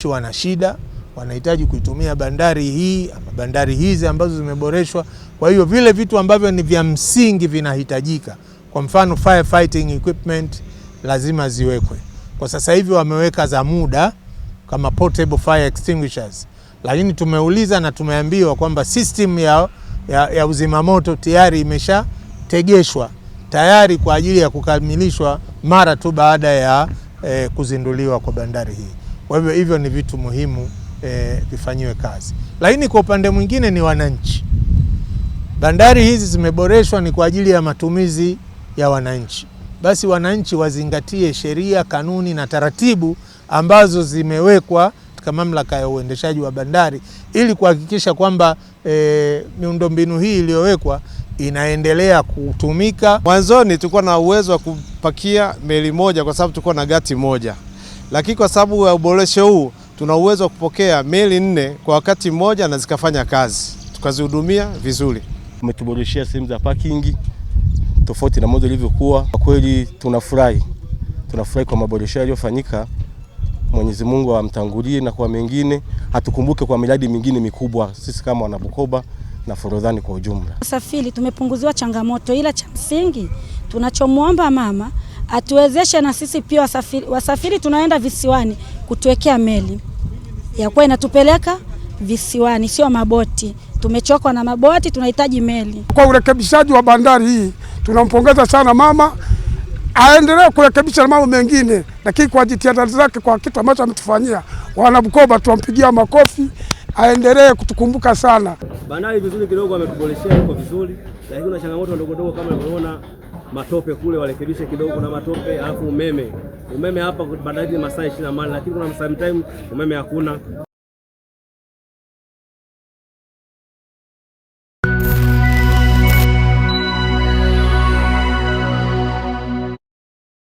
Wana shida, wanahitaji kuitumia bandari hii ama bandari hizi ambazo zimeboreshwa. Kwa hiyo vile vitu ambavyo ni vya msingi vinahitajika, kwa mfano firefighting equipment lazima ziwekwe. Kwa sasa hivi wameweka za muda kama portable fire extinguishers, lakini tumeuliza na tumeambiwa kwamba system ya uzima moto tayari imeshategeshwa tayari kwa ajili ya kukamilishwa mara tu baada ya kuzinduliwa kwa bandari hii. Kwa hivyo ni vitu muhimu vifanyiwe kazi. Lakini kwa upande mwingine ni wananchi. Bandari hizi zimeboreshwa ni kwa ajili ya matumizi ya wananchi. Basi wananchi wazingatie sheria, kanuni na taratibu ambazo zimewekwa katika mamlaka ya uendeshaji wa bandari ili kuhakikisha kwamba miundombinu hii iliyowekwa inaendelea kutumika. Mwanzoni tulikuwa na uwezo wa kupakia meli moja kwa sababu tulikuwa na gati moja. Lakini kwa sababu ya uboresho huu tuna uwezo wa kupokea meli 4 kwa wakati mmoja na zikafanya kazi, tukazihudumia vizuri. Umetuboreshia sehemu za parking tofauti na mwanzo ilivyokuwa. Kwa kweli tunafurahi kwa maboresho yaliyofanyika. Mwenyezi Mungu amtangulie na kwa mengine hatukumbuke kwa miradi mingine mikubwa sisi kama wanabukoba na Forodhani kwa ujumla. Usafiri tumepunguziwa changamoto, ila cha msingi tunachomuomba mama atuwezeshe na sisi pia wasafiri tunaenda visiwani kutuwekea meli ya kwa inatupeleka visiwani, sio maboti. Tumechoka na maboti, tunahitaji meli. Kwa urekebishaji wa bandari hii tunampongeza sana mama, aendelee kurekebisha na mambo mengine, lakini kwa jitihada zake kwa kitu ambacho ametufanyia wanabukoba tuampigia makofi, aendelee kutukumbuka sana. Bandari vizuri kidogo ametuboreshea huko vizuri, lakini kuna changamoto ndogo ndogo kama unavyoona matope kule warekebishe kidogo na matope, alafu umeme hapa bandari masaa 24, lakini kuna sometime umeme hakuna.